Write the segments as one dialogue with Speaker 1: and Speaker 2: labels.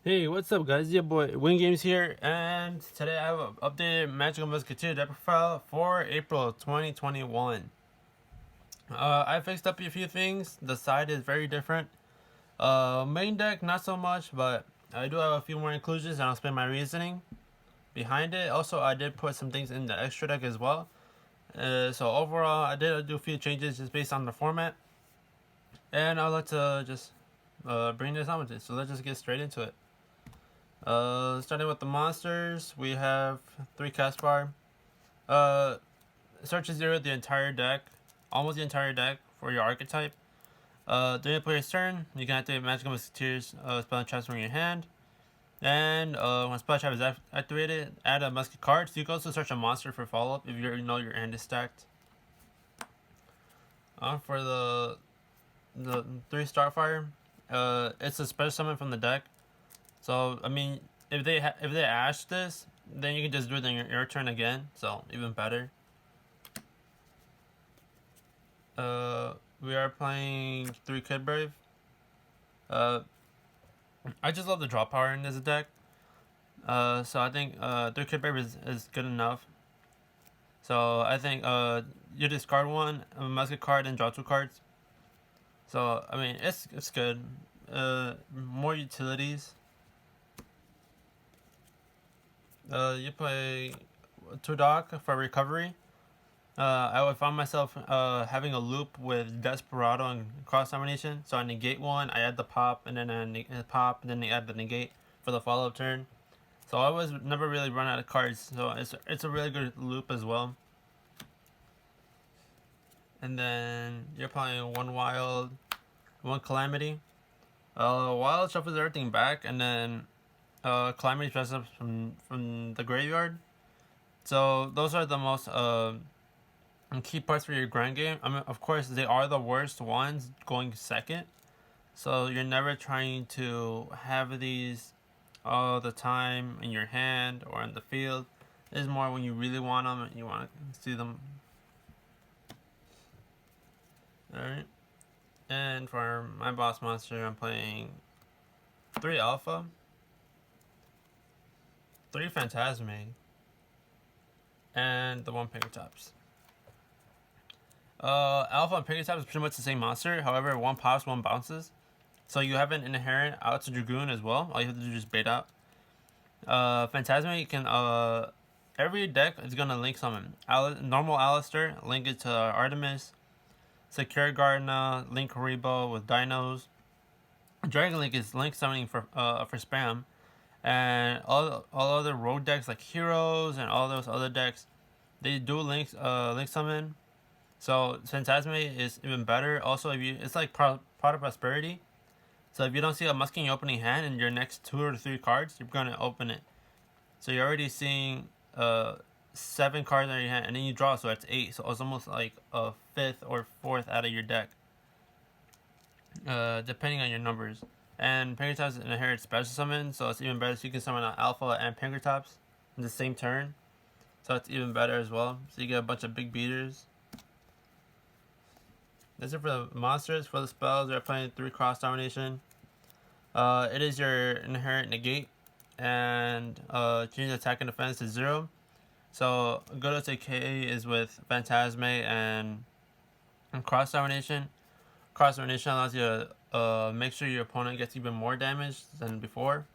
Speaker 1: Hey, what's up, guys? Your boy Win Games here, and today I have an updated Magical Musketeer deck profile for April 2021. I fixed up a few things. The side is very different. Main deck not so much, but I do have a few more inclusions, and I'll explain my reasoning behind it. Also, I did put some things in the extra deck as well. So overall, I did do a few changes just based on the format, and I'd like to just bring this on with it. So let's just get straight into it. Starting with the monsters, we have 3 cast bar. Uh, Search and zero the entire deck, almost the entire deck for your archetype. During the player's turn, you can activate Magical Musketeers spell and traps from your hand. And when spell trap is activated, add a musket card. So you can also search a monster for follow up if you know your hand is stacked. For the 3 Starfire, it's a special summon from the deck. So I mean, if they ash this, then you can just do it in your turn again. So even better. We are playing 3 Kid Brave. I just love the draw power in this deck. So I think 3 Kid Brave is good enough. So I think you discard one, a musket card, and draw 2 cards. So I mean, it's good. More utilities. You play 2 Dock for recovery. I would find myself having a loop with Desperado and Cross Domination. So I negate one, I add the pop, and then I pop, and then I add the negate for the follow up turn. So I always never really run out of cards. So it's a really good loop as well. And then you're playing 1 Wild, 1 Calamity. Wild shuffles everything back, and then Calamity dresses up from the graveyard. So those are the most key parts for your grind game. I mean, of course, they are the worst ones going second. So you're never trying to have these all the time in your hand or in the field. It's more when you really want them and you want to see them. Alright. And for my boss monster, I'm playing 3 Alpha, 3 Phantasme, and the 1 Pinkertops. Alpha and Pinkertops is pretty much the same monster. However, 1 pops, 1 bounces. So you have an inherent out to Dragoon as well. All you have to do is just bait out. Phantasma, you can every deck is gonna link summon. Normal Alistair, link it to Artemis. Secure Gardener, link Rebo with Dinos. Dragon Link is link summoning for spam. And all other road decks like Heroes and all those other decks, they do link summon. So Phantasma is even better. Also, if you, it's like Pot of Prosperity. So if you don't see a Musk in your opening hand and your next 2 or 3 cards, you're gonna open it. So you're already seeing 7 cards in your hand, and then you draw, so that's 8. So it's almost like a 5th or 4th out of your deck, depending on your numbers. And Pinkertops inherit special summon, so it's even better. So you can summon out Alpha and Pinkertops in the same turn. So it's even better as well. So you get a bunch of big beaters. That's it for the monsters. For the spells, we're playing 3 Cross Domination. It is your inherent negate, and change attack and defense to 0. So good OTK is with Phantasme and Cross Domination. Cross Domination allows you to make sure your opponent gets even more damage than before.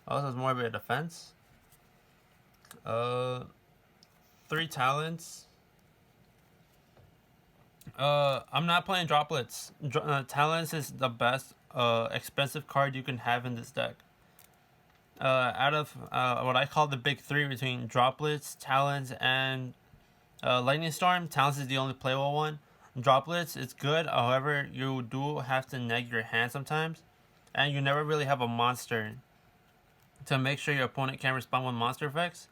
Speaker 1: Also, it's more of a defense. 3 talents. I'm not playing droplets. Talents is the best expensive card you can have in this deck. Out of what I call the big 3 between droplets, talents, and lightning storm, talents is the only playable one. Droplets, it's good. However, you do have to neg your hand sometimes, and you never really have a monster to make sure your opponent can't respond with monster effects.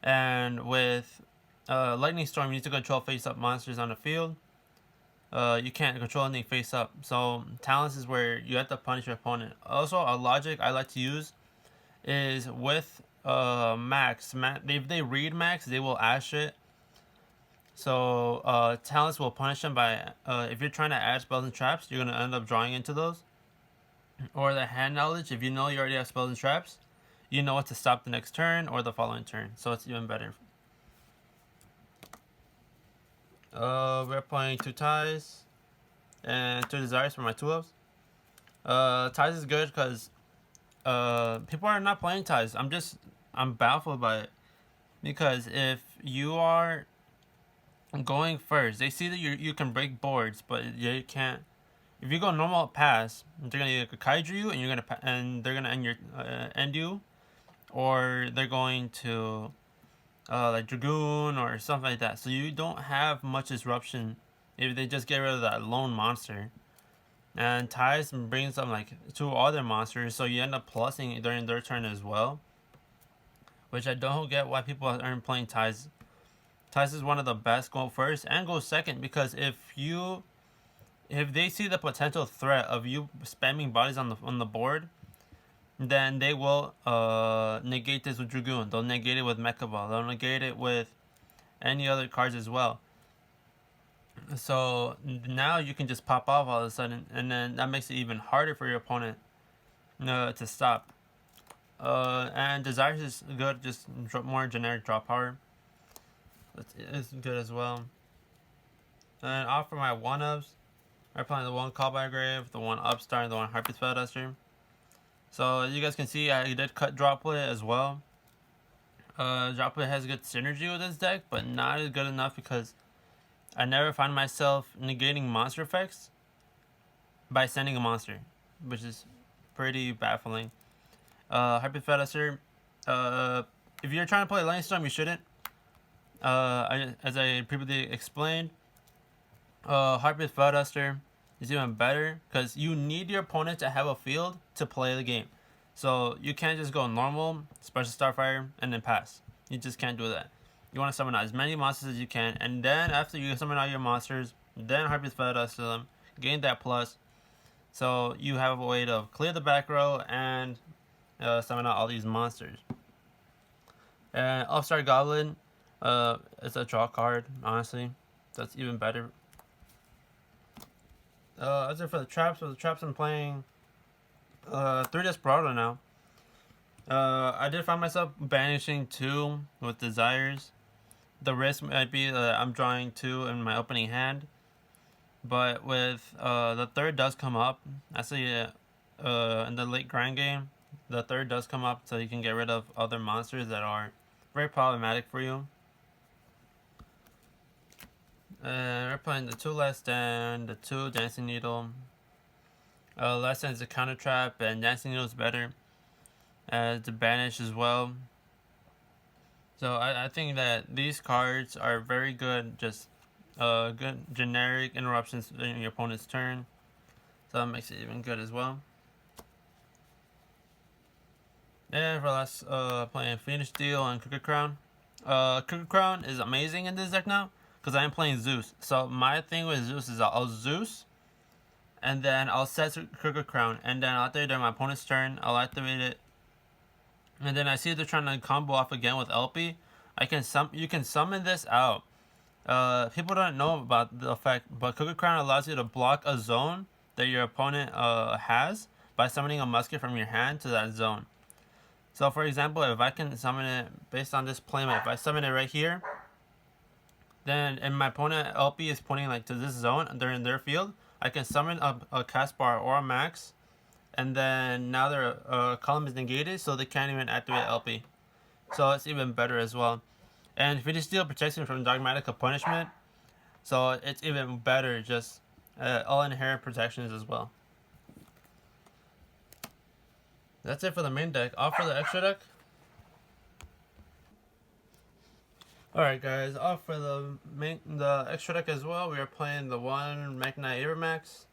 Speaker 1: And with lightning storm, you need to control face-up monsters on the field. You can't control anything face up. So talents is where you have to punish your opponent. Also, a logic I like to use is with max. If they read max, they will ash it. So talents will punish them by if you're trying to add spells and traps, you're gonna end up drawing into those. or the hand knowledge. If you know you already have spells and traps, you know what to stop the next turn or the following turn, so it's even better. We're playing 2 ties and 2 desires for my 2-ups. Ties is good because people are not playing ties. I'm baffled by it, because if you are going first, they see that you can break boards, but you can't. If you go normal pass, they're gonna kaiju you, and they're gonna end you, or they're going to like dragoon or something like that. So you don't have much disruption if they just get rid of that lone monster. And ties brings up like 2 other monsters, so you end up plussing during their turn as well, which I don't get why people aren't playing ties. Ties is one of the best go first and go second, because if they see the potential threat of you spamming bodies on the board, then they will negate this with Dragoon. They'll negate it with Mecha Ball. They'll negate it with any other cards as well. So now you can just pop off all of a sudden, and then that makes it even harder for your opponent to stop. And Desires is good, just more generic draw power. It's good as well. And off for my 1-ups, I'm playing the 1 Callback Grave, the 1 Upstart, and the 1 Harpy Spellduster. So as you guys can see, I did cut Droplet as well. Droplet has good synergy with this deck, but not as good enough, because I never find myself negating monster effects by sending a monster, which is pretty baffling. Harpy Spellduster, if you're trying to play Lightning Storm, you shouldn't. As I previously explained, Harpy Spellduster is even better because you need your opponent to have a field to play the game. So you can't just go normal, Special Starfire, and then pass. You just can't do that. You want to summon out as many monsters as you can, and then after you summon out your monsters, then Harpy Spellduster them, gain that plus. So you have a way to clear the back row and summon out all these monsters. And Upstart Goblin, it's a draw card, honestly. That's even better. As for the traps, I'm playing 3 Desperado now. I did find myself banishing 2 with Desires. The risk might be that I'm drawing 2 in my opening hand, but with the 3rd does come up. Actually, in the late grind game, the 3rd does come up, so you can get rid of other monsters that are very problematic for you. We're playing the 2 Last Stand, the 2 Dancing Needle. Last Stand is a counter trap, and Dancing Needle is better as the banish as well. So I think that these cards are very good, just good generic interruptions in your opponent's turn. So that makes it even good as well. And for last, playing Phoenix Steel and Crooked Crown. Crooked Crown is amazing in this deck now, because I am playing Zeus. So my thing with Zeus is I'll Zeus, and then I'll set Crooked Crown, and then I'll activate during my opponent's turn. I'll activate it, and then I see they're trying to combo off again with LP. You can summon this out. People don't know about the effect, but Crooked Crown allows you to block a zone that your opponent has by summoning a musket from your hand to that zone. So for example, if I can summon it based on this playmat, if I summon it right here, then and my opponent LP is pointing like to this zone, they're in their field, I can summon a Caspar or a Max, and then now their column is negated, so they can't even activate LP. So it's even better as well. And Phoenix Steel protects me from Dogmatic Punishment, so it's even better, just all inherent protections as well. That's it for the main deck. Off for the extra deck. Alright guys, off for the extra deck as well. We are playing the 1 Mekk-Knight Avermax.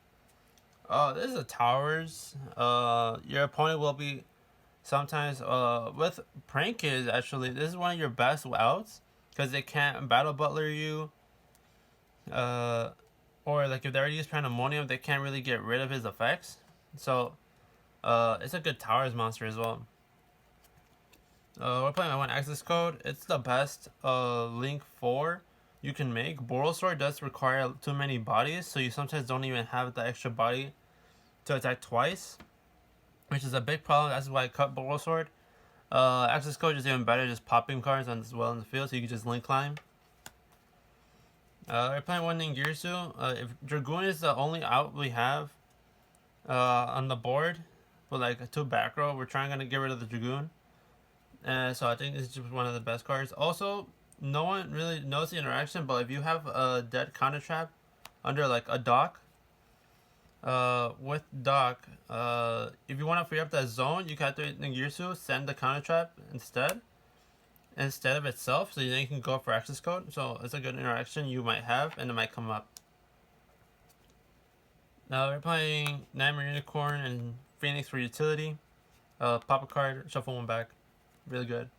Speaker 1: This is a Towers. Your opponent will be sometimes with Prank Kids. Actually, this is one of your best outs because they can't Battle Butler you. Or like if they already use Pandemonium, they can't really get rid of his effects. So it's a good Towers monster as well. We're playing my 1 Access Code. It's the best Link 4 you can make. Borosword does require too many bodies, so you sometimes don't even have the extra body to attack twice. which is a big problem. That's why I cut Boral Sword. Access code is even better, just popping cards on as well in the field, so you can just link climb. We're playing one in Girsu. If Dragoon is the only out we have on the board, with like a 2 back row, we're trying to get rid of the Dragoon. So I think this is just one of the best cards. Also, no one really knows the interaction, but if you have a dead counter trap under like a dock, with dock, if you want to free up that zone, you can activate Ningirsu, send the counter trap instead of itself, so then you can go for access code. So it's a good interaction you might have, and it might come up. Now we're playing Nightmare Unicorn and Phoenix for utility. Pop a card, shuffle one back. Really good.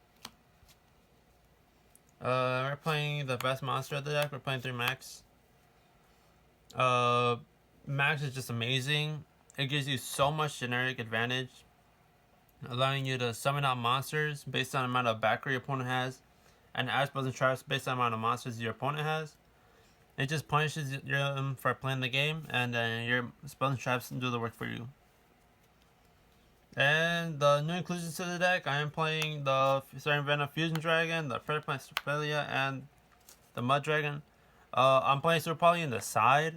Speaker 1: We're playing the best monster of the deck. We're playing 3 Max. Max is just amazing. It gives you so much generic advantage, allowing you to summon out monsters based on the amount of backer your opponent has, and add spells and traps based on the amount of monsters your opponent has. It just punishes them for playing the game, and then your spells and traps do the work for you. And the new inclusions to the deck, I am playing the Starting Venom Fusion Dragon, the Predaplant Strophilia, and the Mud Dragon. I'm playing Super Poly in the side,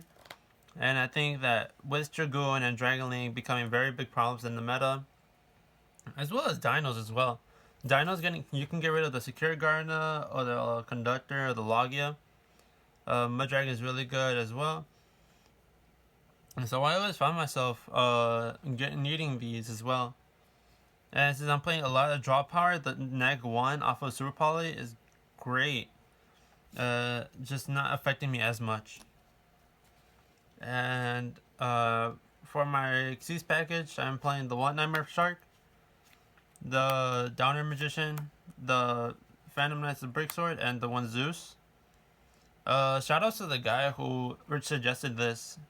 Speaker 1: and I think that with Dragoon and Dragon Link becoming very big problems in the meta, as well as Dinos as well. Dinos you can get rid of the Secure Gardener or the Conductor or the Logia. Mud Dragon is really good as well. And so I always found myself needing these as well. And since I'm playing a lot of draw power, the neg 1 off of Super Poly is great. Just not affecting me as much. And for my Xyz package, I'm playing the One Nightmare Shark, the Downer Magician, the Phantom Knight's Brick Sword, and the one Zeus. Shout out to the guy who suggested this.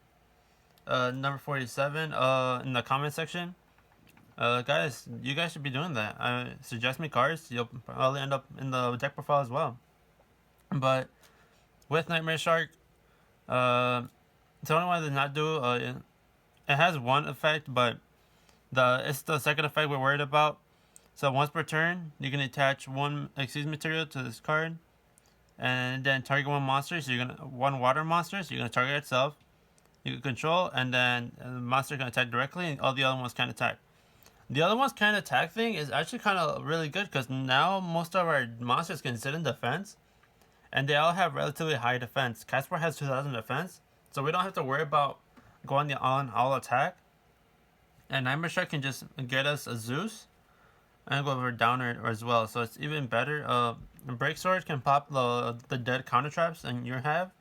Speaker 1: Number 47 in the comment section. Guys, you guys should be doing that. Suggest me cards. You'll probably end up in the deck profile as well. But with Nightmare Shark, it's the only one that did not do. It has one effect, but it's the second effect we're worried about. So once per turn, you can attach one Xyz material to this card, and then target one monster. So one water monster. So you're gonna target itself. You can control, and then the monster can attack directly, and all the other ones can attack. The other ones can attack thing is actually kind of really good, because now most of our monsters can sit in defense, and they all have relatively high defense. Casper has 2,000 defense, so we don't have to worry about going on all attack. And Nightmare Shark can just get us a Zeus, and go over Downer as well, so it's even better. Break Sword can pop the dead counter traps and you have,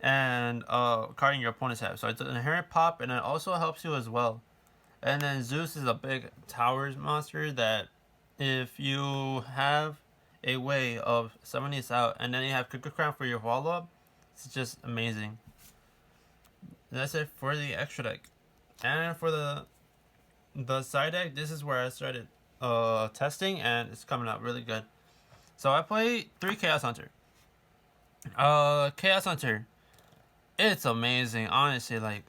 Speaker 1: and card in your opponent's have. So it's an inherent pop, and it also helps you as well. And then Zeus is a big towers monster that if you have a way of summoning this out, and then you have Kicker Crown for your follow up, it's just amazing. And that's it for the extra deck. And for the side deck, this is where I started testing, and it's coming out really good. So I play 3 Chaos Hunter. Chaos Hunter, it's amazing, honestly. Like,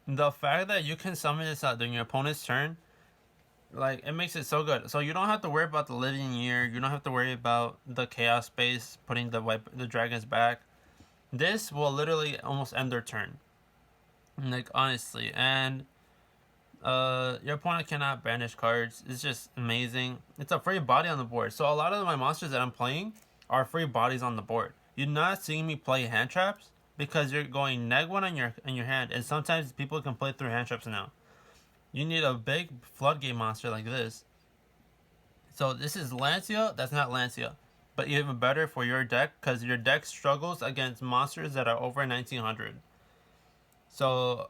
Speaker 1: the fact that you can summon this out during your opponent's turn, like, it makes it so good. So you don't have to worry about the Living Year. You don't have to worry about the Chaos Space putting the dragons back. This will literally almost end their turn. Like, honestly. And your opponent cannot banish cards. It's just amazing. It's a free body on the board. So a lot of my monsters that I'm playing are free bodies on the board. You're not seeing me play hand traps, because you're going neg 1 on your hand, and sometimes people can play through hand traps now. You need a big floodgate monster like this. So this is Lancia. That's not Lancia, but even better for your deck, because your deck struggles against monsters that are over 1900. So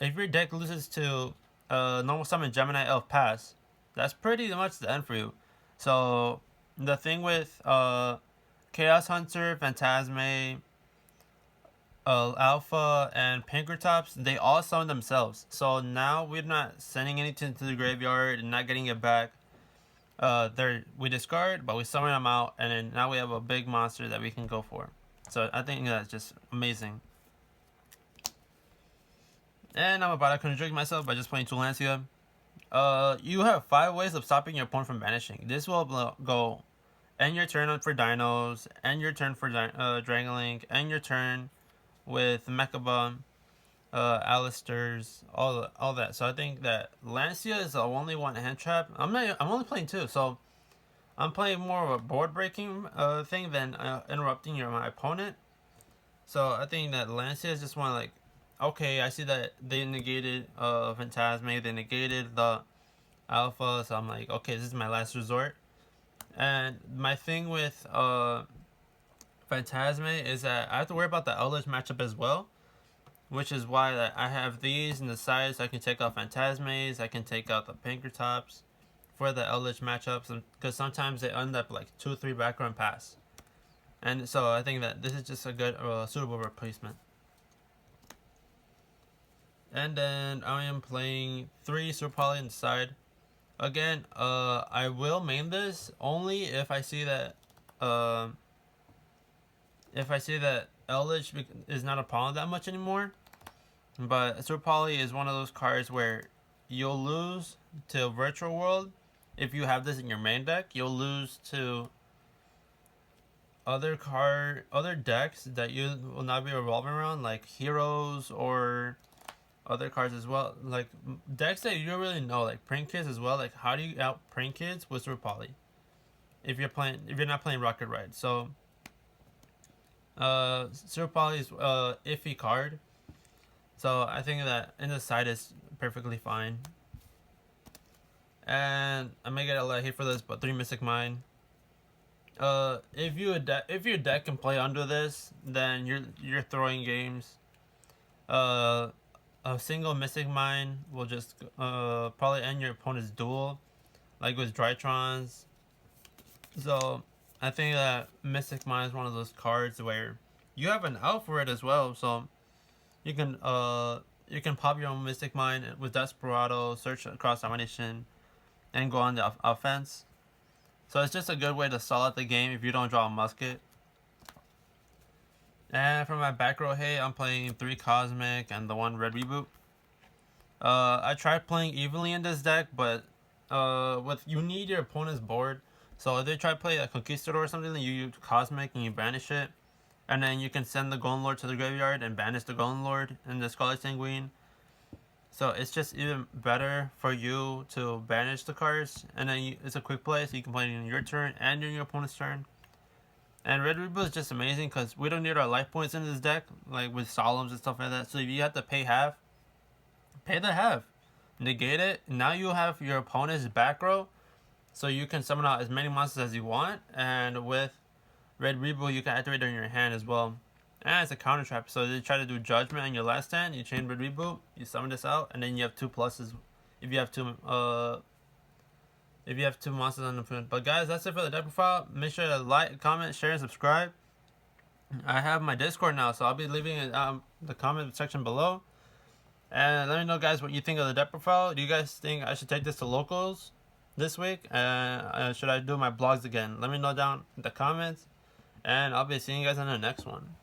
Speaker 1: if your deck loses to normal summon Gemini Elf Pass, that's pretty much the end for you. So the thing with Chaos Hunter, Phantasme, Alpha, and Pinkertops, they all summon themselves. So now we're not sending anything to the graveyard and not getting it back. We discard, but we summon them out, and then now we have a big monster that we can go for. So I think that's just amazing. And I'm about to contradict myself by just playing 2 Lancia. You have 5 ways of stopping your opponent from banishing. This will go end your turn for dinos, end your turn for Dragon Link, end your turn with Mechabum, Alistairs, all that. So I think that Lancia is the only one hand trap. I'm only playing 2, so I'm playing more of a board breaking thing than interrupting my opponent. So I think that Lancia is just one like, okay, I see that they negated Phantasme, they negated the Alpha, so I'm like, okay, this is my last resort. And my thing with Phantasme is that I have to worry about the Eldritch matchup as well, which is why I have these in the sides. I can take out Phantasmes, I can take out the Pinkertops for the Eldritch matchups, because sometimes they end up like 2-3 background pass. And so I think that this is just a good suitable replacement. And then I am playing 3 Super Poly inside. Again, I will main this only if I see that Eldritch is not a problem that much anymore. But Super Poly is one of those cards where you'll lose to Virtual World if you have this in your main deck. You'll lose to other decks that you will not be revolving around, like Heroes or other cards as well, like decks that you don't really know, like Prank Kids as well. Like, how do you out Prank Kids with Super Poly if you're not playing Rocket Ride? So Super Poly is iffy card, so I think that in the side is perfectly fine. And I may get a lot of hate for this, but 3 Mystic Mine. If your deck can play under this, then you're throwing games. A single Mystic Mine will just probably end your opponent's duel, like with Drytrons. So I think that Mystic Mine is one of those cards where you have an out for it as well. So you can pop your own Mystic Mine with Desperado, search across domination, and go on the offense. So it's just a good way to stall out the game if you don't draw a musket. And for my back row hate, I'm playing 3 Cosmic and the 1 Red Reboot. I tried playing evenly in this deck, but you need your opponent's board. So if they try to play a Conquistador or something, then you use Cosmic and you banish it. And then you can send the Golden Lord to the graveyard and banish the Golden Lord and the Scarlet Sanguine. So it's just even better for you to banish the cards. And then it's a quick play, so you can play it in your turn and during your opponent's turn. And Red Reboot is just amazing because we don't need our life points in this deck, like with Solemns and stuff like that. So if you have to pay half, pay the half. Negate it. Now you have your opponent's back row, so you can summon out as many monsters as you want. And with Red Reboot, you can activate it in your hand as well. And it's a counter trap. So they try to do Judgment on your last hand, you chain Red Reboot, you summon this out, and then you have 2 pluses if you have 2 monsters on the field. But guys, that's it for the deck profile. Make sure to like, comment, share, and subscribe. I have my Discord now, so I'll be leaving it the comment section below. And let me know, guys, what you think of the deck profile. Do you guys think I should take this to locals this week? And should I do my blogs again? Let me know down in the comments. And I'll be seeing you guys in the next one.